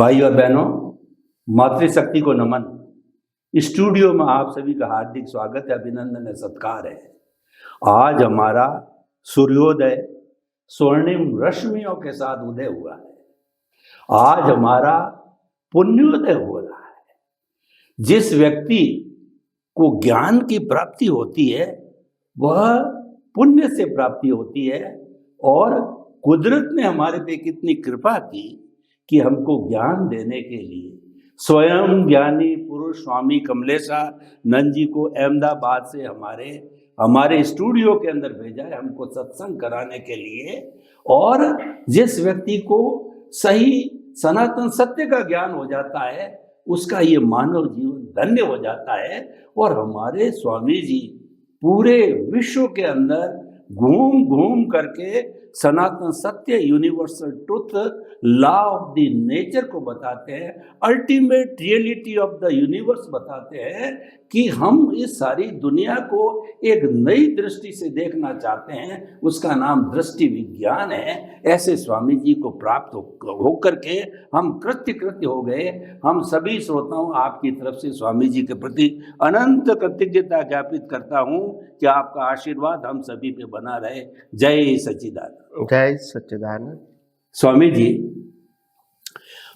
भाई और बहनों, मातृशक्ति को नमन। स्टूडियो में आप सभी का हार्दिक स्वागत है, अभिनंदन है, सत्कार है। आज हमारा सूर्योदय स्वर्णिम रश्मियों के साथ उदय हुआ है। आज हमारा पुण्योदय हो रहा है। जिस व्यक्ति को ज्ञान की प्राप्ति होती है वह पुण्य से प्राप्ति होती है, और कुदरत ने हमारे पे कितनी कृपा की कि हमको ज्ञान देने के लिए स्वयं ज्ञानी पुरुष स्वामी कमलेशानंद जी को अहमदाबाद से हमारे स्टूडियो के अंदर भेजा है, हमको सत्संग कराने के लिए। और जिस व्यक्ति को सही सनातन सत्य का ज्ञान हो जाता है उसका ये मानव जीवन धन्य हो जाता है। और हमारे स्वामी जी पूरे विश्व के अंदर घूम घूम करके सनातन सत्य, universal truth, law of the nature को बताते हैं, ultimate reality of the universe बताते हैं कि हम इस सारी दुनिया को एक नई दृष्टि से देखना चाहते हैं। उसका नाम दृष्टि विज्ञान है। ऐसे स्वामी जी को प्राप्त होकर के हम कृत्य हो गए। हम सभी श्रोताओं आपकी तरफ से स्वामी जी के प्रति अनंत कृतज्ञता ज्ञापित करता हूँ कि आपका आशीर्वाद हम सभी पे बना रहे। जय सच्चिदानंद। जय सच्चिदानंद। स्वामी जी,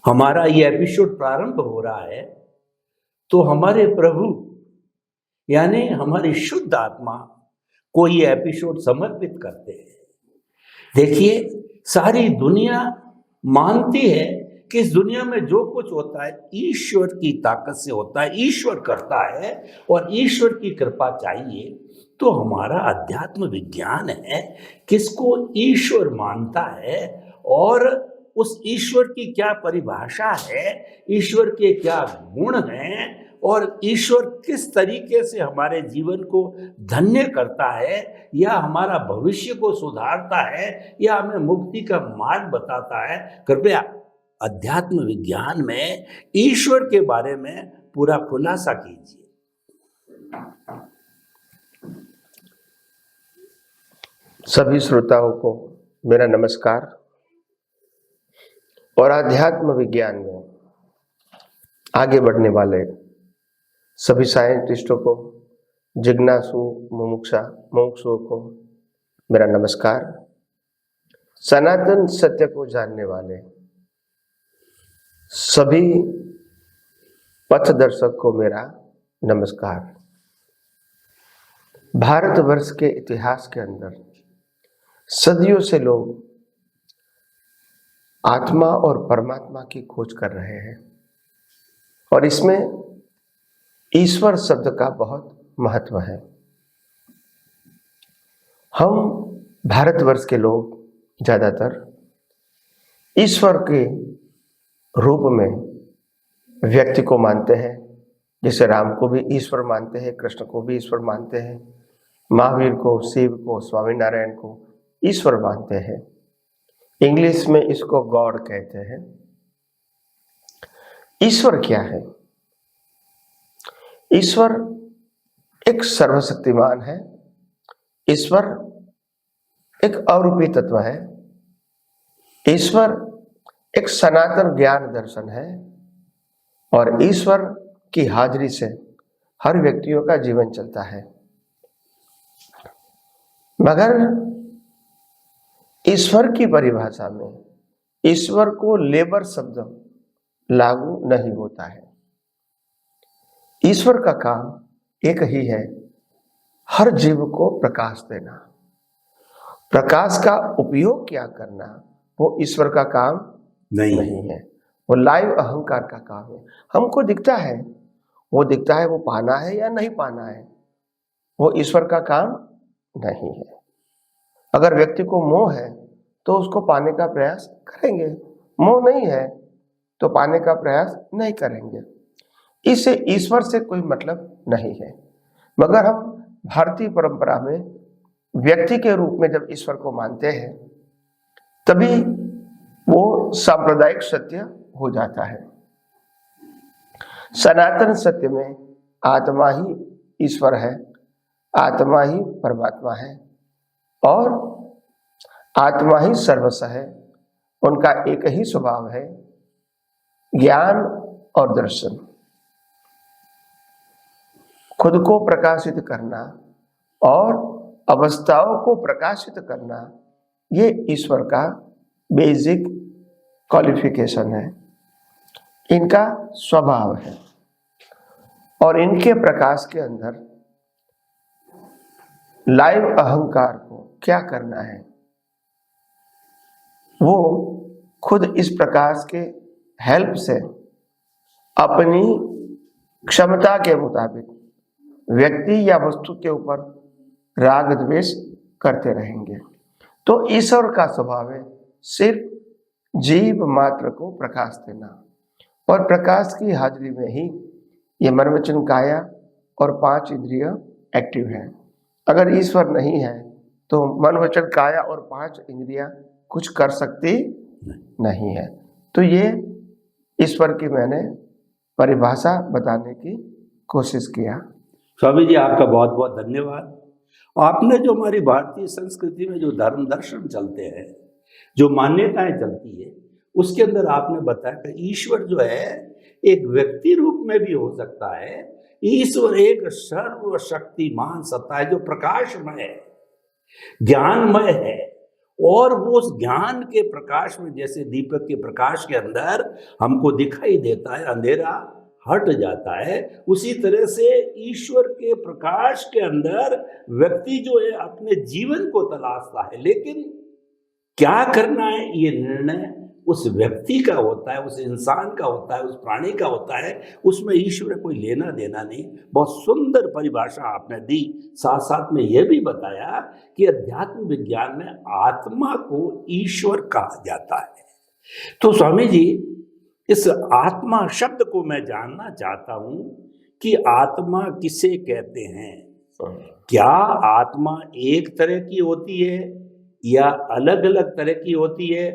हमारा ये एपिसोड प्रारंभ हो रहा है तो हमारे प्रभु यानी हमारी शुद्ध आत्मा को ये एपिसोड समर्पित करते हैं। देखिए, सारी दुनिया मानती है कि इस दुनिया में जो कुछ होता है ईश्वर की ताकत से होता है, ईश्वर करता है और ईश्वर की कृपा चाहिए। तो हमारा अध्यात्म विज्ञान है किसको ईश्वर मानता है और उस ईश्वर की क्या परिभाषा है, ईश्वर के क्या गुण हैं और ईश्वर किस तरीके से हमारे जीवन को धन्य करता है, या हमारा भविष्य को सुधारता है, या हमें मुक्ति का मार्ग बताता है। कृपया अध्यात्म विज्ञान में ईश्वर के बारे में पूरा खुलासा कीजिए। सभी श्रोताओं को मेरा नमस्कार। और अध्यात्म विज्ञान में आगे बढ़ने वाले सभी साइंटिस्टों को, जिज्ञासु मुमुक्षुओं को मेरा नमस्कार। सनातन सत्य को जानने वाले सभी पथदर्शक को मेरा नमस्कार। भारतवर्ष के इतिहास के अंदर सदियों से लोग आत्मा और परमात्मा की खोज कर रहे हैं, और इसमें ईश्वर शब्द का बहुत महत्व है। हम भारतवर्ष के लोग ज़्यादातर ईश्वर के रूप में व्यक्ति को मानते हैं, जैसे राम को भी ईश्वर मानते हैं, कृष्ण को भी ईश्वर मानते हैं, महावीर को, शिव को, स्वामी नारायण को ईश्वर मानते हैं। इंग्लिश में इसको गॉड कहते हैं। ईश्वर क्या है? ईश्वर एक सर्वशक्तिमान है। ईश्वर एक अरूपी तत्व है। ईश्वर एक सनातन ज्ञान दर्शन है, और ईश्वर की हाजिरी से हर व्यक्तियों का जीवन चलता है। मगर ईश्वर की परिभाषा में ईश्वर को लेबर शब्द लागू नहीं होता है। ईश्वर का काम एक ही है, हर जीव को प्रकाश देना। प्रकाश का उपयोग क्या करना वो ईश्वर का काम नहीं है, वो लाइव अहंकार का काम है। हमको दिखता है, वो पाना है या नहीं पाना है, वो ईश्वर का काम नहीं है। अगर व्यक्ति को मोह है तो उसको पाने का प्रयास करेंगे, मोह नहीं है तो पाने का प्रयास नहीं करेंगे। इससे ईश्वर से कोई मतलब नहीं है। मगर हम भारतीय परंपरा में व्यक्ति के रूप में जब ईश्वर को मानते हैं तभी वो सांप्रदायिक सत्य हो जाता है। सनातन सत्य में आत्मा ही ईश्वर है, आत्मा ही परमात्मा है, और आत्मा ही सर्वस्व है। उनका एक ही स्वभाव है, ज्ञान और दर्शन, खुद को प्रकाशित करना और अवस्थाओं को प्रकाशित करना, ये ईश्वर का बेसिक क्वालिफिकेशन है, इनका स्वभाव है। और इनके प्रकाश के अंदर लाइव अहंकार को क्या करना है, वो खुद इस प्रकाश के हेल्प से अपनी क्षमता के मुताबिक व्यक्ति या वस्तु के ऊपर राग द्वेष करते रहेंगे। तो ईश्वर का स्वभाव है सिर्फ जीव मात्र को प्रकाश देना, और प्रकाश की हाजिरी में ही ये मन वचन काया और 5 इंद्रिय एक्टिव है। अगर ईश्वर नहीं है तो मन वचन काया और 5 इंद्रियां कुछ कर सकती नहीं है। तो ये ईश्वर की मैंने परिभाषा बताने की कोशिश किया। स्वामी जी, आपका बहुत बहुत धन्यवाद। आपने जो हमारी भारतीय संस्कृति में जो धर्म दर्शन चलते हैं, जो मान्यताएं चलती है, उसके अंदर आपने बताया कि ईश्वर जो है एक व्यक्ति रूप में भी हो सकता है। ईश्वर एक सर्वशक्तिमान सत्ता है जो प्रकाशमय है, ज्ञानमय है, और वो उस ज्ञान के प्रकाश में, जैसे दीपक के प्रकाश के अंदर हमको दिखाई देता है, अंधेरा हट जाता है, उसी तरह से ईश्वर के प्रकाश के अंदर व्यक्ति जो है अपने जीवन को तलाशता है। लेकिन क्या करना है, ये निर्णय उस व्यक्ति का होता है, उस इंसान का होता है, उस प्राणी का होता है। उसमें ईश्वर कोई लेना देना नहीं। बहुत सुंदर परिभाषा आपने दी। साथ साथ में यह भी बताया कि अध्यात्म विज्ञान में आत्मा को ईश्वर कहा जाता है। तो स्वामी जी, इस आत्मा शब्द को मैं जानना चाहता हूं कि आत्मा किसे कहते हैं? क्या आत्मा एक तरह की होती है या अलग अलग तरह की होती है?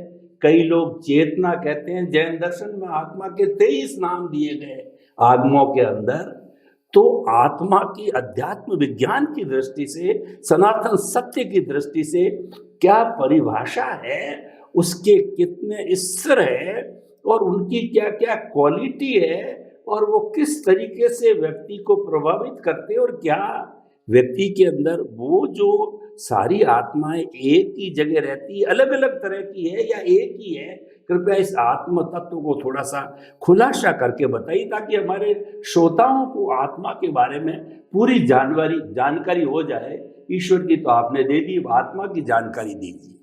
कई लोग चेतना कहते हैं। जैन दर्शन में आत्मा के 23 नाम दिए गए आगमों के अंदर। तो आत्मा की अध्यात्म विज्ञान की दृष्टि से, सनातन सत्य की दृष्टि से क्या परिभाषा है, उसके कितने स्तर है और उनकी क्या क्या क्वालिटी है, और वो किस तरीके से व्यक्ति को प्रभावित करते हैं, और क्या व्यक्ति के अंदर वो जो सारी आत्माएं एक ही जगह रहती है, अलग अलग तरह की है या एक ही है? कृपया इस आत्म तत्व को थोड़ा सा खुलासा करके बताइए, ताकि हमारे श्रोताओं को आत्मा के बारे में पूरी जानकारी हो जाए। ईश्वर की तो आपने दे दी, आत्मा की जानकारी दीजिए।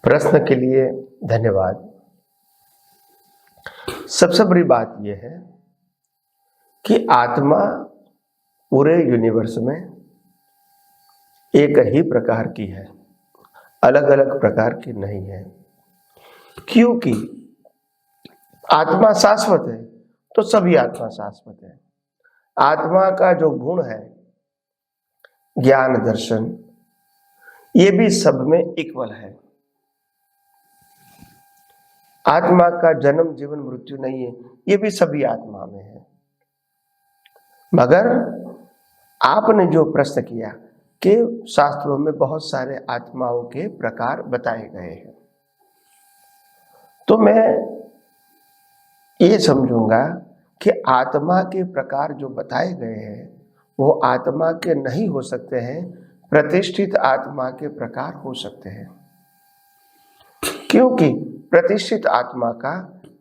प्रश्न के लिए धन्यवाद। सबसे बड़ी बात यह है कि आत्मा पूरे यूनिवर्स में एक ही प्रकार की है, अलग अलग प्रकार की नहीं है। क्योंकि आत्मा शाश्वत है, तो सभी आत्मा शाश्वत है। आत्मा का जो गुण है, ज्ञान दर्शन, ये भी सब में इक्वल है। आत्मा का जन्म जीवन मृत्यु नहीं है, ये भी सभी आत्मा में है। मगर आपने जो प्रश्न किया कि शास्त्रों में बहुत सारे आत्माओं के प्रकार बताए गए हैं, तो मैं ये समझूंगा कि आत्मा के प्रकार जो बताए गए हैं वो आत्मा के नहीं हो सकते हैं, प्रतिष्ठित आत्मा के प्रकार हो सकते हैं। क्योंकि प्रतिष्ठित आत्मा का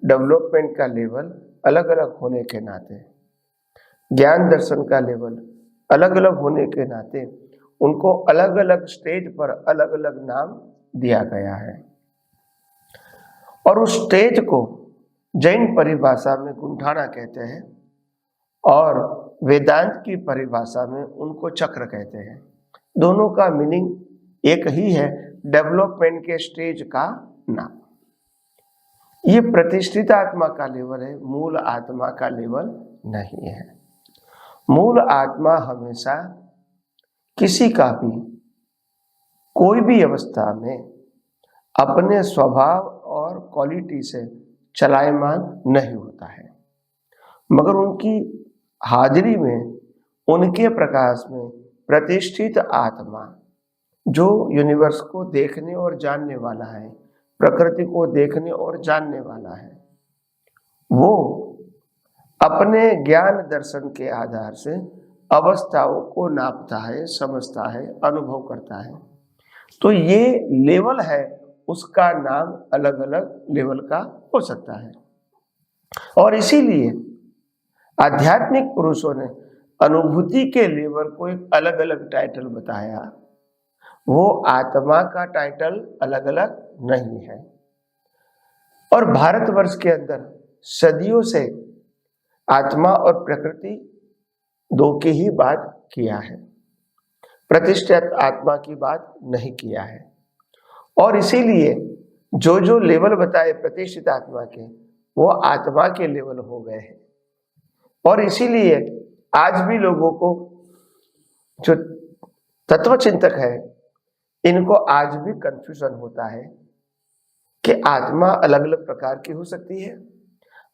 डेवलपमेंट का लेवल अलग अलग होने के नाते, ज्ञान दर्शन का लेवल अलग अलग होने के नाते, उनको अलग अलग स्टेज पर अलग अलग नाम दिया गया है। और उस स्टेज को जैन परिभाषा में गुंठाना कहते हैं और वेदांत की परिभाषा में उनको चक्र कहते हैं। दोनों का मीनिंग एक ही है, डेवलपमेंट के स्टेज का नाम। ये प्रतिष्ठित आत्मा का लेवल है, मूल आत्मा का लेवल नहीं है। मूल आत्मा हमेशा किसी का भी कोई भी अवस्था में अपने स्वभाव और क्वालिटी से चलायमान नहीं होता है, मगर उनकी हाजिरी में, उनके प्रकाश में प्रतिष्ठित आत्मा जो यूनिवर्स को देखने और जानने वाला है, प्रकृति को देखने और जानने वाला है। वो अपने ज्ञान दर्शन के आधार से अवस्थाओं को नापता है, समझता है, अनुभव करता है। तो ये लेवल है, उसका नाम अलग अलग लेवल का हो सकता है। और इसीलिए आध्यात्मिक पुरुषों ने अनुभूति के लेवल को एक अलग अलग टाइटल बताया। वो आत्मा का टाइटल अलग अलग नहीं है। और भारतवर्ष के अंदर सदियों से आत्मा और प्रकृति दो की ही बात किया है, प्रतिष्ठित आत्मा की बात नहीं किया है। और इसीलिए जो जो लेवल बताए प्रतिष्ठित आत्मा के, वो आत्मा के लेवल हो गए हैं। और इसीलिए आज भी लोगों को, जो तत्वचिंतक है, इनको आज भी कंफ्यूजन होता है कि आत्मा अलग अलग प्रकार की हो सकती है,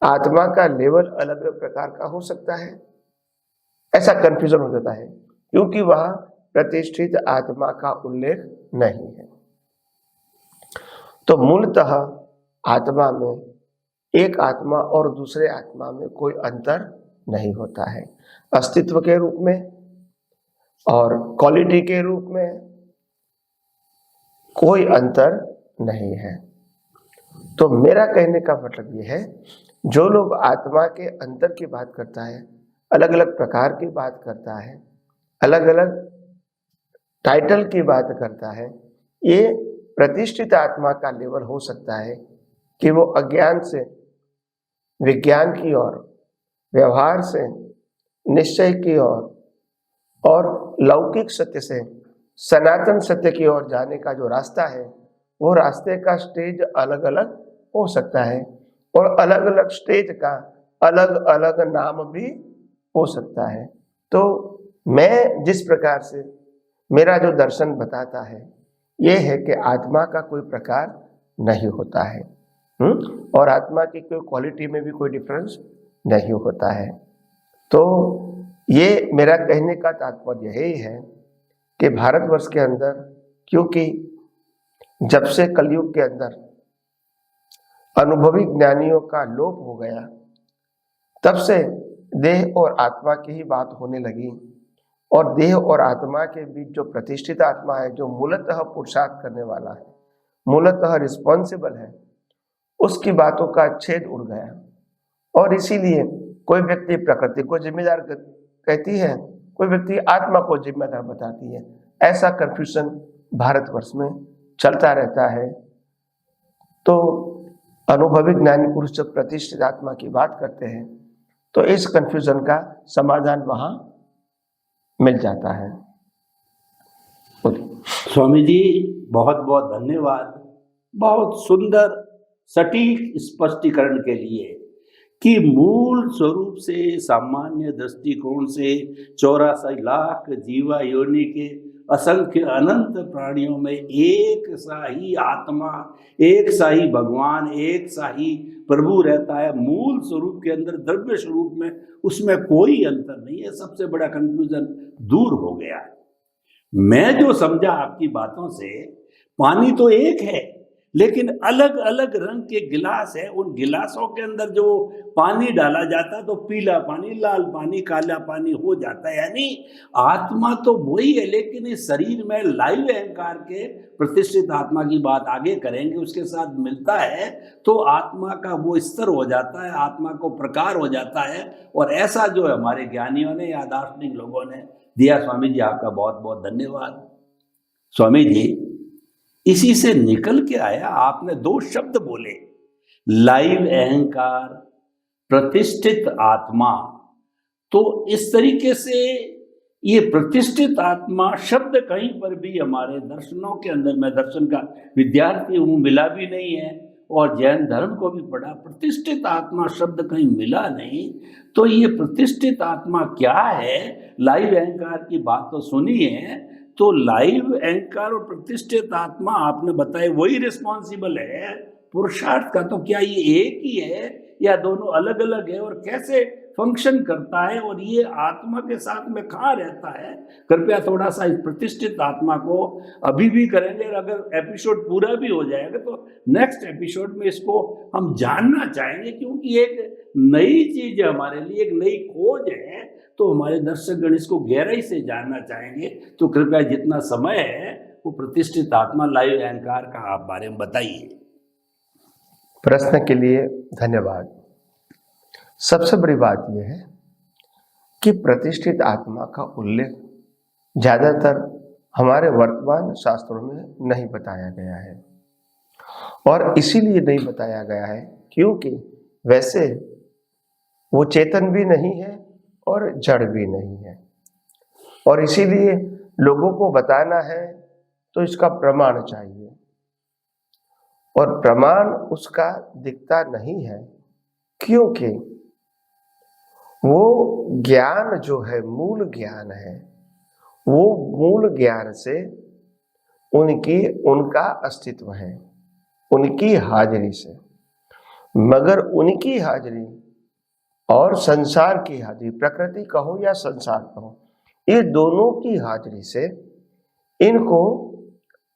आत्मा का लेवल अलग अलग प्रकार का हो सकता है। ऐसा कंफ्यूजन हो जाता है क्योंकि वहां प्रतिष्ठित आत्मा का उल्लेख नहीं है। तो मूलतः आत्मा में एक आत्मा और दूसरे आत्मा में कोई अंतर नहीं होता है। अस्तित्व के रूप में और क्वालिटी के रूप में कोई अंतर नहीं है। तो मेरा कहने का मतलब ये है, जो लोग आत्मा के अंतर की बात करता है, अलग अलग प्रकार की बात करता है, अलग अलग टाइटल की बात करता है, ये प्रतिष्ठित आत्मा का लेवल हो सकता है कि वो अज्ञान से विज्ञान की ओर, व्यवहार से निश्चय की ओर और लौकिक सत्य से सनातन सत्य की ओर जाने का जो रास्ता है, वो रास्ते का स्टेज अलग अलग हो सकता है और अलग अलग स्टेज का अलग अलग नाम भी हो सकता है। तो मैं जिस प्रकार से मेरा जो दर्शन बताता है, ये है कि आत्मा का कोई प्रकार नहीं होता है, और आत्मा की कोई क्वालिटी में भी कोई डिफरेंस नहीं होता है। तो ये मेरा कहने का तात्पर्य यही है कि भारतवर्ष के अंदर, क्योंकि जब से कलयुग के अंदर अनुभवी ज्ञानियों का लोप हो गया, तब से देह और आत्मा की ही बात होने लगी। और देह और आत्मा के बीच जो प्रतिष्ठित आत्मा है, जो मूलतः पुरुषार्थ करने वाला है, मूलतः रिस्पॉन्सिबल है, उसकी बातों का छेद उड़ गया। और इसीलिए कोई व्यक्ति प्रकृति को जिम्मेदार कहती है, कोई व्यक्ति आत्मा को जिम्मेदार बताती है। ऐसा कंफ्यूजन भारतवर्ष में चलता रहता है। तो अनुभवी ज्ञानी पुरुष जब प्रतिष्ठित आत्मा की बात करते हैं, तो इस कंफ्यूजन का समाधान वहां मिल जाता है। स्वामी जी, बहुत बहुत धन्यवाद, बहुत सुंदर सटीक स्पष्टीकरण के लिए कि मूल स्वरूप से, सामान्य दृष्टिकोण से 84 लाख जीवा योनि के असंख्य अनंत प्राणियों में एक सा ही आत्मा, एक सा ही भगवान, एक सा ही प्रभु रहता है। मूल स्वरूप के अंदर, द्रव्य स्वरूप में, उसमें कोई अंतर नहीं है। सबसे बड़ा कंफ्यूजन दूर हो गया है। मैं जो समझा आपकी बातों से, पानी तो एक है, लेकिन अलग अलग रंग के गिलास है। उन गिलासों के अंदर जो पानी डाला जाता है तो पीला पानी, लाल पानी, काला पानी हो जाता है। यानी आत्मा तो वही है, लेकिन इस शरीर में लाइव अहंकार के प्रतिष्ठित आत्मा की बात आगे करेंगे, उसके साथ मिलता है तो आत्मा का वो स्तर हो जाता है, आत्मा को प्रकार हो जाता है। और ऐसा जो हमारे ज्ञानियों ने या दार्शनिक लोगों ने दिया, स्वामी जी आपका बहुत बहुत धन्यवाद। स्वामी जी, इसी से निकल के आया, आपने 2 शब्द बोले, लाइव अहंकार, प्रतिष्ठित आत्मा। तो इस तरीके से ये प्रतिष्ठित आत्मा शब्द कहीं पर भी हमारे दर्शनों के अंदर, मैं दर्शन का विद्यार्थी हूँ, मिला भी नहीं है, और जैन धर्म को भी पढ़ा, प्रतिष्ठित आत्मा शब्द कहीं मिला नहीं। तो ये प्रतिष्ठित आत्मा क्या है? लाइव अहंकार की बात तो सुनी है, तो लाइव अहंकार और प्रतिष्ठित आत्मा आपने बताया वही रिस्पॉन्सिबल है पुरुषार्थ का। तो क्या ये एक ही है या दोनों अलग अलग है? और कैसे फंक्शन करता है और ये आत्मा के साथ में कहाँ रहता है। कृपया थोड़ा सा इस प्रतिष्ठित आत्मा को अभी भी करेंगे, और अगर एपिसोड पूरा भी हो जाएगा तो नेक्स्ट एपिसोड में इसको हम जानना चाहेंगे, क्योंकि एक नई चीज है हमारे लिए, एक नई खोज है, तो हमारे दर्शकगण इसको गहराई से जानना चाहेंगे। तो कृपया जितना समय है वो प्रतिष्ठित आत्मा लाइव एंकर का आप बारे में बताइए। प्रश्न के लिए धन्यवाद। सबसे बड़ी बात यह है कि प्रतिष्ठित आत्मा का उल्लेख ज्यादातर हमारे वर्तमान शास्त्रों में नहीं बताया गया है, और इसीलिए नहीं बताया गया है क्योंकि वैसे वो चेतन भी नहीं है और जड़ भी नहीं है, और इसीलिए लोगों को बताना है तो इसका प्रमाण चाहिए, और प्रमाण उसका दिखता नहीं है क्योंकि वो ज्ञान जो है मूल ज्ञान है, वो मूल ज्ञान से उनका अस्तित्व है, उनकी हाजिरी से। मगर उनकी हाजिरी और संसार की हाजिरी, प्रकृति कहो या संसार कहो, ये दोनों की हाजिरी से इनको,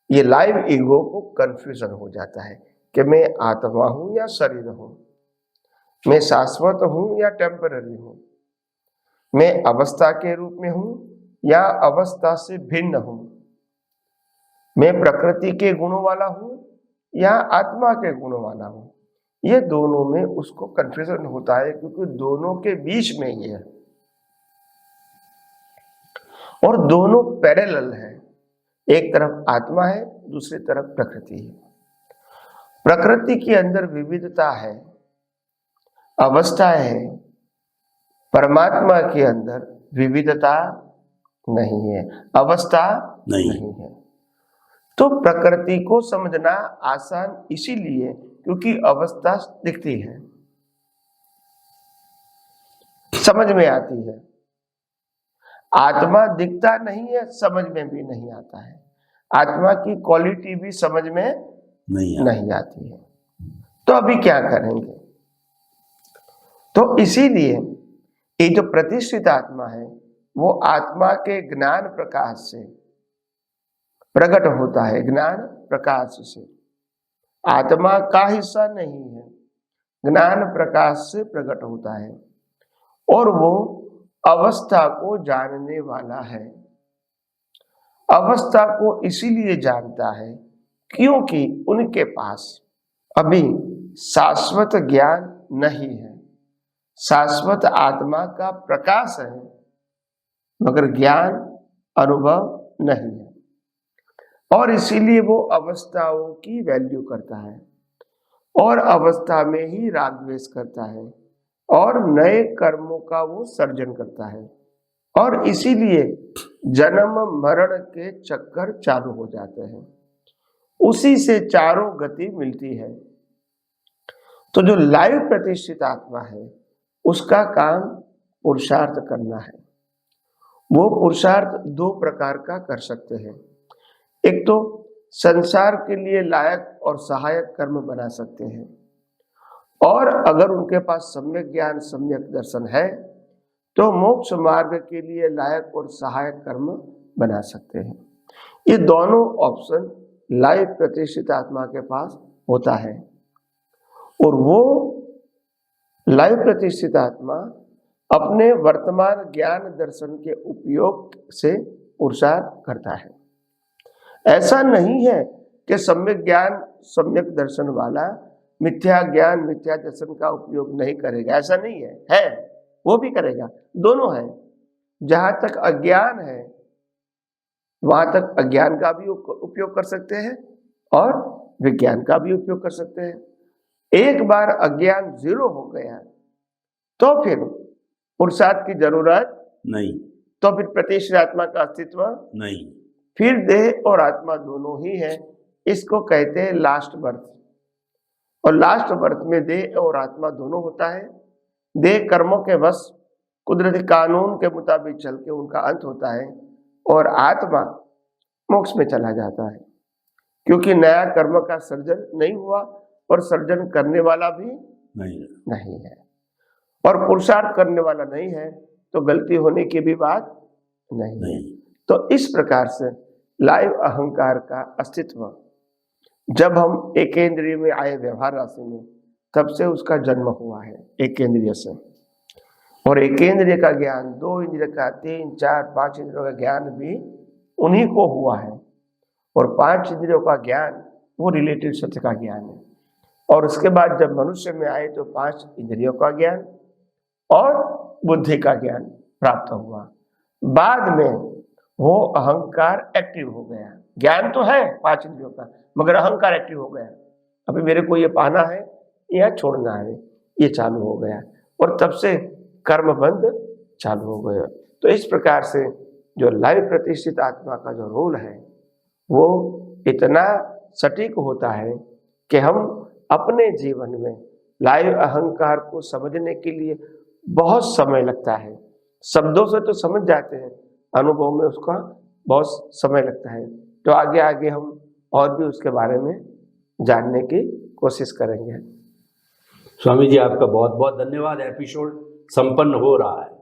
ये लाइव ईगो को कंफ्यूजन हो जाता है कि मैं आत्मा हूं या शरीर हूं, मैं शाश्वत हूं या टेम्पररी हूं, मैं अवस्था के रूप में हूं या अवस्था से भिन्न हूं, मैं प्रकृति के गुणों वाला हूं या आत्मा के गुणों वाला हूं। ये दोनों में उसको कंफ्यूजन होता है क्योंकि दोनों के बीच में ये है, और दोनों पैरेलल है। एक तरफ आत्मा है, दूसरी तरफ प्रकृति है। प्रकृति के अंदर विविधता है, अवस्था है, परमात्मा के अंदर विविधता नहीं है, अवस्था नहीं है। तो प्रकृति को समझना आसान इसीलिए क्योंकि अवस्था दिखती है, समझ में आती है। आत्मा दिखता नहीं है, समझ में भी नहीं आता है। आत्मा की क्वालिटी भी समझ में नहीं आती है। तो अभी क्या करेंगे? तो इसीलिए ये जो प्रतिष्ठित आत्मा है वो आत्मा के ज्ञान प्रकाश से प्रकट होता है, ज्ञान प्रकाश से। आत्मा का हिस्सा नहीं है, ज्ञान प्रकाश से प्रकट होता है, और वो अवस्था को जानने वाला है। अवस्था को इसीलिए जानता है क्योंकि उनके पास अभी शाश्वत ज्ञान नहीं है। शाश्वत आत्मा का प्रकाश है मगर ज्ञान अनुभव नहीं है, और इसीलिए वो अवस्थाओं की वैल्यू करता है और अवस्था में ही राग द्वेष करता है और नए कर्मों का वो सर्जन करता है, और इसीलिए जन्म मरण के चक्कर चालू हो जाते हैं। उसी से चारों गति मिलती है। तो जो लाइव प्रतिष्ठित आत्मा है उसका काम पुरुषार्थ करना है। वो पुरुषार्थ दो प्रकार का कर सकते हैं। एक तो संसार के लिए लायक और सहायक कर्म बना सकते हैं, और अगर उनके पास सम्यक ज्ञान सम्यक दर्शन है तो मोक्ष मार्ग के लिए लायक और सहायक कर्म बना सकते हैं। ये दोनों ऑप्शन लाइव प्रतिष्ठित आत्मा के पास होता है, और वो लाइव प्रतिष्ठित आत्मा अपने वर्तमान ज्ञान दर्शन के उपयोग से पुरुषार्थ करता है। ऐसा नहीं है कि सम्यक ज्ञान सम्यक दर्शन वाला मिथ्या ज्ञान मिथ्या दर्शन का उपयोग नहीं करेगा, ऐसा नहीं है, वो भी करेगा। दोनों है। जहां तक अज्ञान है वहां तक अज्ञान का भी उपयोग कर सकते हैं और विज्ञान का भी उपयोग कर सकते हैं। एक बार अज्ञान जीरो हो गया तो फिर पुरुषार्थ की जरूरत नहीं, तो फिर प्रतिष्ठित आत्मा का अस्तित्व नहीं, फिर देह और आत्मा दोनों ही है। इसको कहते हैं लास्ट बर्थ, और लास्ट बर्थ में देह और आत्मा दोनों होता है। देह कर्मों के वश कुदरती कानून के मुताबिक चल के उनका अंत होता है, और आत्मा मोक्ष में चला जाता है क्योंकि नया कर्म का सर्जन नहीं हुआ और सर्जन करने वाला भी नहीं है। और पुरुषार्थ करने वाला नहीं है तो गलती होने की भी बात नहीं। नहीं। तो इस प्रकार से लाइव अहंकार का अस्तित्व जब हम एकेंद्रिय में आए व्यवहार राशि में, तब से उसका जन्म हुआ है एकेंद्रिय से। और एकेंद्रिय का ज्ञान 2 इंद्रिय का, 3, 4, 5 इंद्रियों का ज्ञान भी उन्हीं को हुआ है। और 5 इंद्रियों का ज्ञान वो रिलेटिव सत्य का ज्ञान है। और उसके बाद जब मनुष्य में आए तो 5 इंद्रियों का ज्ञान और बुद्धि का ज्ञान प्राप्त हुआ। बाद में वो अहंकार एक्टिव हो गया। ज्ञान तो है 5 इंद्रियों का, मगर अहंकार एक्टिव हो गया। अभी मेरे को ये पाना है या छोड़ना है, ये चालू हो गया। और तब से कर्म बंध चालू हो गया। तो इस प्रकार से जो लाइव प्रतिष्ठित आत्मा का जो रोल है वो इतना सटीक होता है कि हम अपने जीवन में लाइव अहंकार को समझने के लिए बहुत समय लगता है। शब्दों से तो समझ जाते हैं, अनुभव में उसका बहुत समय लगता है। तो आगे आगे हम और भी उसके बारे में जानने की कोशिश करेंगे। स्वामी जी, आपका बहुत बहुत धन्यवाद। एपिसोड संपन्न हो रहा है।